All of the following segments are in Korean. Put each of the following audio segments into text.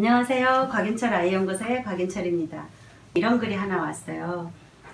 안녕하세요. 곽윤철 아이연구소의 곽윤철입니다. 이런 글이 하나 왔어요.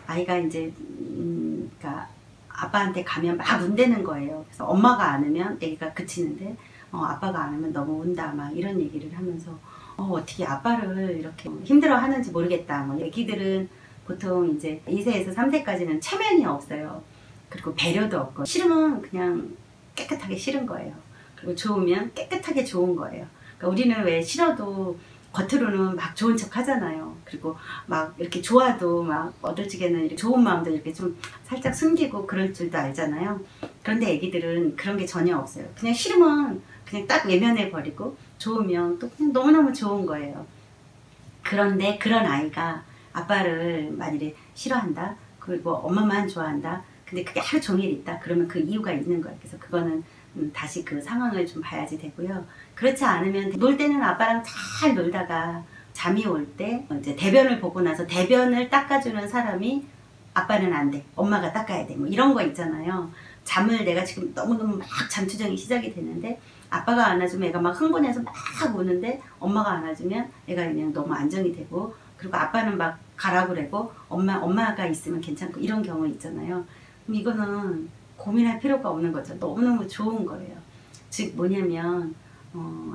아이가 이제 그러니까 아빠한테 가면 막 운대는 거예요. 그래서 엄마가 안으면 애기가 그치는데 아빠가 안으면 너무 운다 막 이런 얘기를 하면서 어떻게 아빠를 이렇게 힘들어 하는지 모르겠다. 뭐 애기들은 보통 이제 2세에서 3세까지는 체면이 없어요. 그리고 배려도 없고 싫으면 그냥 깨끗하게 싫은 거예요. 그리고 좋으면 깨끗하게 좋은 거예요. 그러니까 우리는 왜 싫어도 겉으로는 막 좋은 척 하잖아요. 그리고 막 이렇게 좋아도 막 어떨지게는 이렇게 좋은 마음도 이렇게 좀 살짝 숨기고 그럴 줄도 알잖아요. 그런데 애기들은 그런 게 전혀 없어요. 그냥 싫으면 그냥 딱 외면해 버리고 좋으면 또 그냥 너무너무 좋은 거예요. 그런데 그런 아이가 아빠를 만일에 싫어한다, 그리고 엄마만 좋아한다, 근데 그게 하루 종일 있다, 그러면 그 이유가 있는 거예요. 그래서 그거는 다시 그 상황을 좀 봐야지 되고요. 그렇지 않으면 놀 때는 아빠랑 잘 놀다가 잠이 올 때 이제 대변을 보고 나서 대변을 닦아주는 사람이 아빠는 안 돼, 엄마가 닦아야 돼, 뭐 이런 거 있잖아요. 잠을 내가 지금 너무너무 막 잠투정이 시작이 되는데 아빠가 안아주면 애가 막 흥분해서 막 우는데 엄마가 안아주면 애가 그냥 너무 안정이 되고, 그리고 아빠는 막 가라 그러고 엄마가 있으면 괜찮고 이런 경우 있잖아요. 그럼 이거는 고민할 필요가 없는 거죠. 너무너무 좋은 거예요. 즉 뭐냐면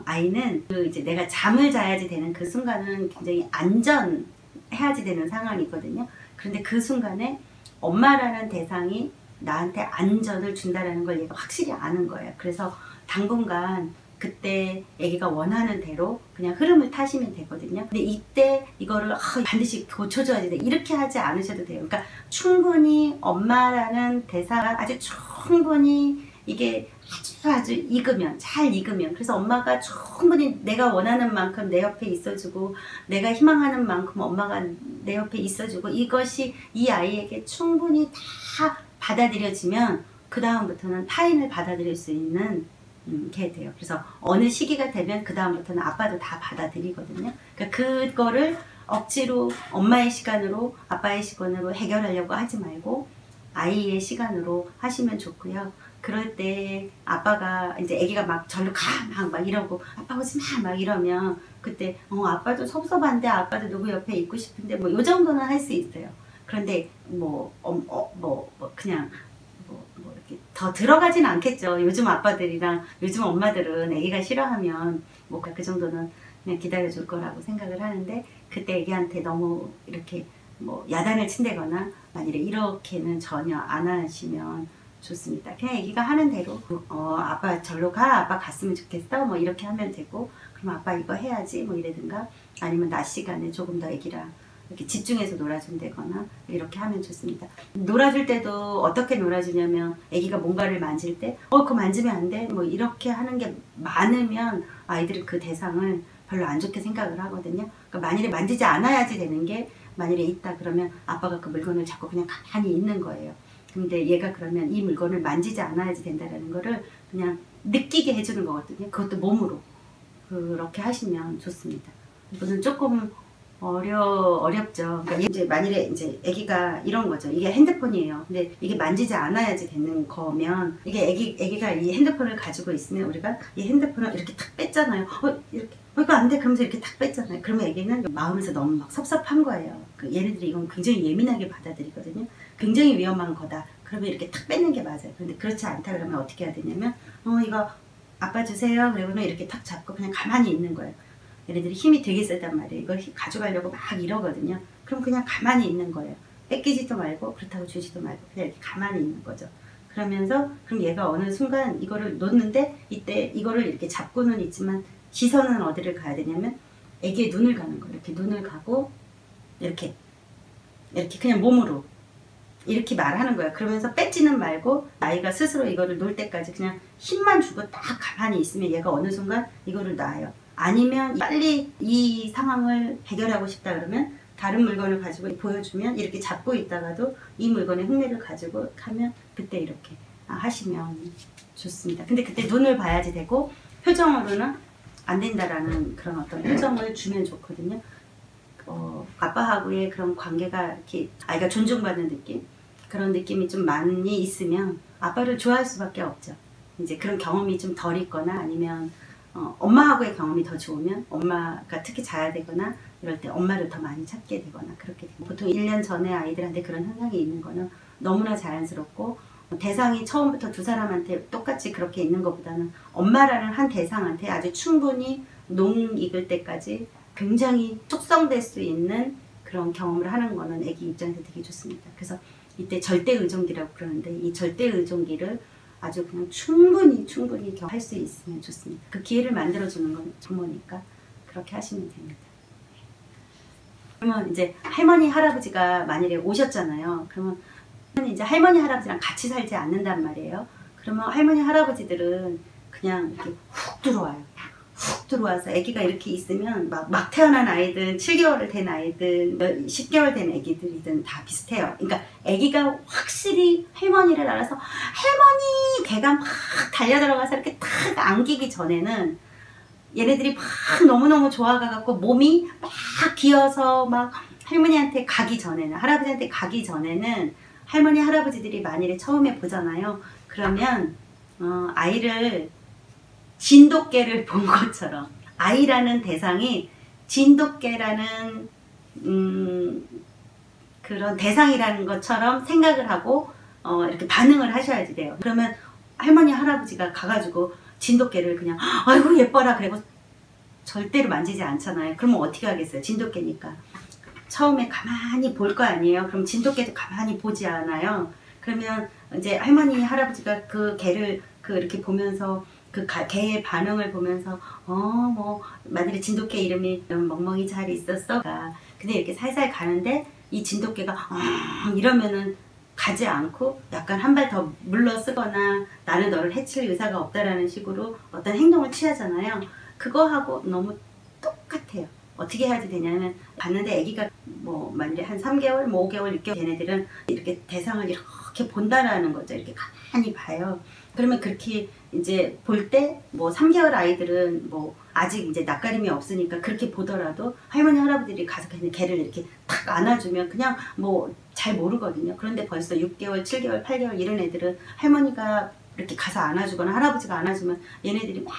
아이는 그 이제 내가 잠을 자야지 되는 그 순간은 굉장히 안전해야지 되는 상황이거든요. 그런데 그 순간에 엄마라는 대상이 나한테 안전을 준다는 걸 얘가 확실히 아는 거예요. 그래서 당분간 그때 애기가 원하는 대로 그냥 흐름을 타시면 되거든요. 근데 이때 이거를 반드시 고쳐줘야지 돼, 이렇게 하지 않으셔도 돼요. 그러니까 충분히 엄마라는 대사가 아주 충분히 이게 아주 익으면, 잘 익으면, 그래서 엄마가 충분히 내가 원하는 만큼 내 옆에 있어주고 내가 희망하는 만큼 엄마가 내 옆에 있어주고 이것이 이 아이에게 충분히 다 받아들여지면 그 다음부터는 타인을 받아들일 수 있는 게 돼요. 그래서 어느 시기가 되면 그 다음부터는 아빠도 다 받아들이거든요. 그러니까 그거를 억지로 엄마의 시간으로 아빠의 시간으로 해결하려고 하지 말고 아이의 시간으로 하시면 좋고요. 그럴 때 아빠가 이제 애기가 막 절로 가 막 이러고 아빠 오지 마 막 이러면 그때 아빠도 섭섭한데 아빠도 누구 옆에 있고 싶은데 뭐 요 정도는 할 수 있어요. 그런데 그냥 이렇게 더 들어가진 않겠죠. 요즘 아빠들이랑 요즘 엄마들은 애기가 싫어하면 뭐 그 정도는 그냥 기다려 줄 거라고 생각을 하는데, 그때 애기한테 너무 이렇게 뭐 야단을 친다거나 만일에 이렇게는 전혀 안 하시면 좋습니다. 그냥 애기가 하는 대로 아빠 절로 가, 아빠 갔으면 좋겠어 뭐 이렇게 하면 되고, 그럼 아빠 이거 해야지 뭐 이래든가, 아니면 낮 시간에 조금 더 애기랑 이렇게 집중해서 놀아준다거나 이렇게 하면 좋습니다. 놀아줄 때도 어떻게 놀아주냐면 애기가 뭔가를 만질 때 그거 만지면 안 돼 뭐 이렇게 하는 게 많으면 아이들은 그 대상을 별로 안 좋게 생각을 하거든요. 그러니까 만일에 만지지 않아야지 되는 게 만일에 있다 그러면 아빠가 그 물건을 잡고 그냥 가만히 있는 거예요. 근데 얘가 그러면 이 물건을 만지지 않아야지 된다는 거를 그냥 느끼게 해주는 거거든요. 그것도 몸으로. 그렇게 하시면 좋습니다. 이거는 조금 어렵죠. 그러니까 이제 만일에 이제 아기가 이런 거죠. 이게 핸드폰이에요. 근데 이게 만지지 않아야지 되는 거면, 이게 아기가 이 핸드폰을 가지고 있으면 우리가 이 핸드폰을 이렇게 탁 뺐잖아요. 이렇게 이거 안 돼 그러면서 이렇게 탁 뺐잖아요. 그러면 아기는 마음에서 너무 막 섭섭한 거예요. 얘네들이 이건 굉장히 예민하게 받아들이거든요. 굉장히 위험한 거다. 그러면 이렇게 탁 뺏는 게 맞아요. 근데 그렇지 않다 그러면 어떻게 해야 되냐면 이거 아빠 주세요. 그러고는 이렇게 탁 잡고 그냥 가만히 있는 거예요. 얘네들이 힘이 되게 세단 말이에요. 이걸 가져가려고 막 이러거든요. 그럼 그냥 가만히 있는 거예요. 뺏기지도 말고 그렇다고 주지도 말고 그냥 이렇게 가만히 있는 거죠. 그러면서 그럼 얘가 어느 순간 이거를 놓는데 이때 이거를 이렇게 잡고는 있지만 시선은 어디를 가야 되냐면 애기의 눈을 가는 거예요. 이렇게 눈을 가고 이렇게 그냥 몸으로 이렇게 말하는 거예요. 그러면서 뺏지는 말고 아이가 스스로 이거를 놓을 때까지 그냥 힘만 주고 딱 가만히 있으면 얘가 어느 순간 이거를 놔요. 아니면 빨리 이 상황을 해결하고 싶다 그러면 다른 물건을 가지고 보여주면 이렇게 잡고 있다가도 이 물건의 흉내를 가지고 하면 그때 이렇게 하시면 좋습니다. 근데 그때 눈을 봐야지 되고 표정으로는 안 된다라는 그런 어떤 표정을 주면 좋거든요. 아빠하고의 그런 관계가 이렇게 아이가 존중받는 느낌, 그런 느낌이 좀 많이 있으면 아빠를 좋아할 수밖에 없죠. 이제 그런 경험이 좀 덜 있거나 아니면 엄마하고의 경험이 더 좋으면 엄마가 특히 자야 되거나 이럴 때 엄마를 더 많이 찾게 되거나 그렇게 됩니다. 보통 1년 전에 아이들한테 그런 현상이 있는 거는 너무나 자연스럽고, 대상이 처음부터 두 사람한테 똑같이 그렇게 있는 것보다는 엄마라는 한 대상한테 아주 충분히 농익을 때까지 굉장히 숙성될 수 있는 그런 경험을 하는 거는 아기 입장에서 되게 좋습니다. 그래서 이때 절대의존기라고 그러는데, 이 절대의존기를 아주 그냥 충분히 할 수 있으면 좋습니다. 그 기회를 만들어주는 건 부모니까 그렇게 하시면 됩니다. 그러면 이제 할머니 할아버지가 만일에 오셨잖아요. 그러면 이제 할머니 할아버지랑 같이 살지 않는단 말이에요. 그러면 할머니 할아버지들은 그냥 이렇게 훅 들어와요. 훅 들어와서 아기가 이렇게 있으면 막 태어난 아이든 7개월 된 아이든 10개월 된 아기들이든 다 비슷해요. 그러니까 아기가 확실히 할머니를 알아서 할머니 걔가 막 달려들어가서 이렇게 탁 안기기 전에는 얘네들이 막 너무너무 좋아가갖고 몸이 막 기어서 막 할머니한테 가기 전에는, 할아버지한테 가기 전에는 할머니 할아버지들이 만일에 처음에 보잖아요. 그러면 아이를 진돗개를 본 것처럼, 아이라는 대상이 진돗개라는 그런 대상이라는 것처럼 생각을 하고 이렇게 반응을 하셔야지 돼요. 그러면 할머니 할아버지가 가가지고 진돗개를 그냥 아이고 예뻐라 그리고 절대로 만지지 않잖아요. 그러면 어떻게 하겠어요? 진돗개니까 처음에 가만히 볼 거 아니에요. 그럼 진돗개도 가만히 보지 않아요. 그러면 이제 할머니 할아버지가 그 개를 이렇게 보면서 그 개의 반응을 보면서 뭐 만일에 진돗개 이름이 멍멍이 잘 있었어. 근데 이렇게 살살 가는데 이 진돗개가 이러면은 가지 않고 약간 한 발 더 물러서거나 나는 너를 해칠 의사가 없다라는 식으로 어떤 행동을 취하잖아요. 그거하고 너무 똑같아요. 어떻게 해야지 되냐면, 봤는데 아기가 뭐 만일에 한 3개월, 뭐 5개월, 6개월 걔네들은 이렇게 대상을 이렇게 본다라는 거죠. 이렇게 가만히 봐요. 그러면 그렇게 이제 볼 때 뭐 3개월 아이들은 뭐 아직 이제 낯가림이 없으니까 그렇게 보더라도 할머니 할아버지들이 가서 그냥 걔를 이렇게 탁 안아주면 그냥 뭐 잘 모르거든요. 그런데 벌써 6개월, 7개월, 8개월 이런 애들은 할머니가 이렇게 가서 안아주거나 할아버지가 안아주면 얘네들이 막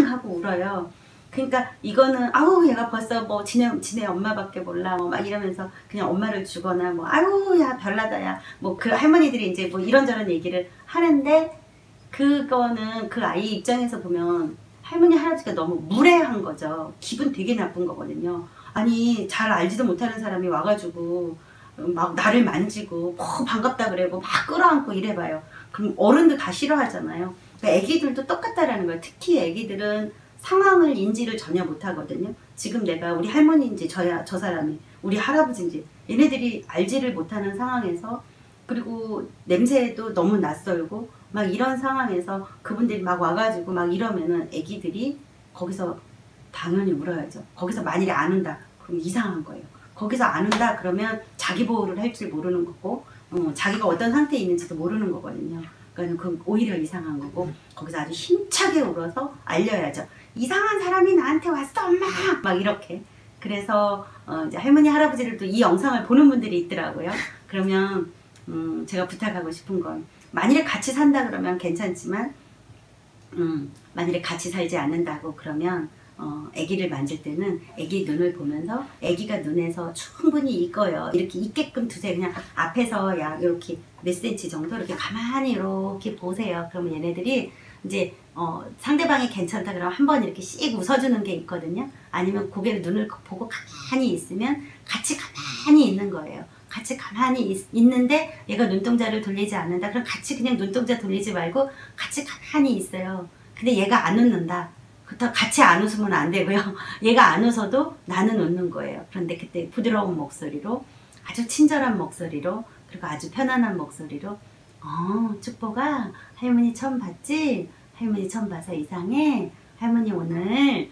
하고 울어요. 그러니까 이거는 아우 얘가 벌써 뭐 지네 엄마밖에 몰라 뭐 막 이러면서 그냥 엄마를 주거나 뭐 아유 야 별나다 야 뭐 그 할머니들이 이제 뭐 이런저런 얘기를 하는데, 그거는 그 아이 입장에서 보면 할머니 할아버지가 너무 무례한 거죠. 기분 되게 나쁜 거거든요. 아니 잘 알지도 못하는 사람이 와가지고 막 나를 만지고 뭐 반갑다 그래고 막 끌어안고 이래봐요. 그럼 어른들 다 싫어하잖아요. 그러니까 애기들도 똑같다라는 거예요. 특히 애기들은 상황을 인지를 전혀 못하거든요. 지금 내가 우리 할머니인지 저 사람이 우리 할아버지인지 얘네들이 알지를 못하는 상황에서, 그리고 냄새도 너무 낯설고 막 이런 상황에서 그분들이 막 와가지고 막 이러면은 애기들이 거기서 당연히 울어야죠. 거기서 만일에 안 운다 그럼 이상한 거예요. 거기서 안 운다 그러면 자기 보호를 할 줄 모르는 거고 자기가 어떤 상태에 있는지도 모르는 거거든요. 그러니까 그 오히려 이상한 거고, 거기서 아주 힘차게 울어서 알려야죠. 이상한 사람이 나한테 왔어 엄마 막 이렇게. 그래서 이제 할머니 할아버지들도 이 영상을 보는 분들이 있더라고요. 그러면 제가 부탁하고 싶은 건, 만일에 같이 산다 그러면 괜찮지만 만일에 같이 살지 않는다고 그러면 아기를 만질 때는 아기 눈을 보면서 아기가 눈에서 충분히 익어요. 이렇게 있게끔 두세요. 그냥 앞에서 약 이렇게 몇 센치 정도 이렇게 가만히 이렇게 보세요. 그러면 얘네들이 이제 상대방이 괜찮다 그러면 한번 이렇게 씩 웃어주는 게 있거든요. 아니면 고개를 눈을 보고 가만히 있으면 같이 가만히 있는 거예요. 같이 가만히 있는데 얘가 눈동자를 돌리지 않는다. 그럼 같이 그냥 눈동자 돌리지 말고 같이 가만히 있어요. 근데 얘가 안 웃는다. 그렇다고 같이 안 웃으면 안 되고요. 얘가 안 웃어도 나는 웃는 거예요. 그런데 그때 부드러운 목소리로, 아주 친절한 목소리로, 그리고 아주 편안한 목소리로 축복아 할머니 처음 봤지? 할머니 처음 봐서 이상해? 할머니 오늘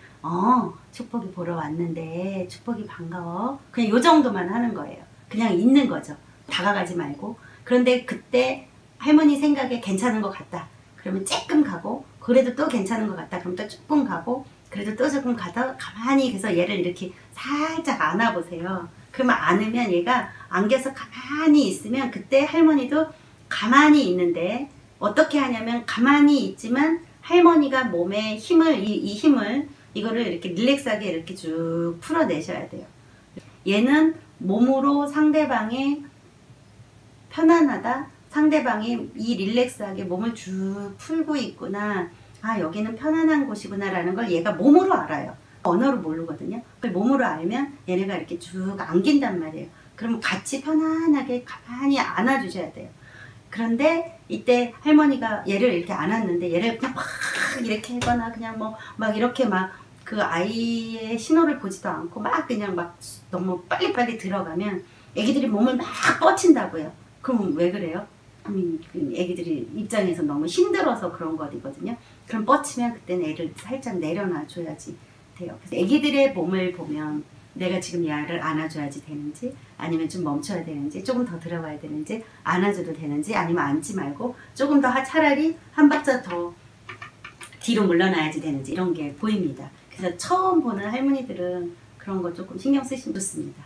축복이 보러 왔는데 축복이 반가워. 그냥 요 정도만 하는 거예요. 그냥 있는 거죠. 다가가지 말고. 그런데 그때 할머니 생각에 괜찮은 것 같다. 그러면 조금 가고, 그래도 또 괜찮은 것 같다. 그럼 또 조금 가고, 그래도 또 조금 가다 가만히 그래서 얘를 이렇게 살짝 안아보세요. 그러면 안으면 얘가 안겨서 가만히 있으면 그때 할머니도 가만히 있는데 어떻게 하냐면, 가만히 있지만 할머니가 몸에 힘을 이 힘을 이거를 이렇게 릴렉스하게 이렇게 쭉 풀어내셔야 돼요. 얘는 몸으로 상대방의 편안하다, 상대방이 이 릴렉스하게 몸을 쭉 풀고 있구나, 아 여기는 편안한 곳이구나 라는 걸 얘가 몸으로 알아요. 언어로 모르거든요. 그걸 몸으로 알면 얘네가 이렇게 쭉 안긴단 말이에요. 그러면 같이 편안하게 가만히 안아주셔야 돼요. 그런데 이때 할머니가 얘를 이렇게 안았는데 얘를 그냥 막 이렇게 하거나 그냥 뭐 막 이렇게 막 그 아이의 신호를 보지도 않고 막 그냥 막 너무 빨리빨리 들어가면 애기들이 몸을 막 뻗친다고요. 그럼 왜 그래요? 애기들이 입장에서 너무 힘들어서 그런 거거든요. 그럼 뻗치면 그때는 애를 살짝 내려놔 줘야지 돼요. 그래서 애기들의 몸을 보면 내가 지금 얘를 안아줘야지 되는지, 아니면 좀 멈춰야 되는지, 조금 더 들어가야 되는지, 안아줘도 되는지, 아니면 안지 말고 조금 더 차라리 한 박자 더 뒤로 물러나야지 되는지, 이런 게 보입니다. 그래서 처음 보는 할머니들은 그런 거 조금 신경 쓰시면 좋습니다.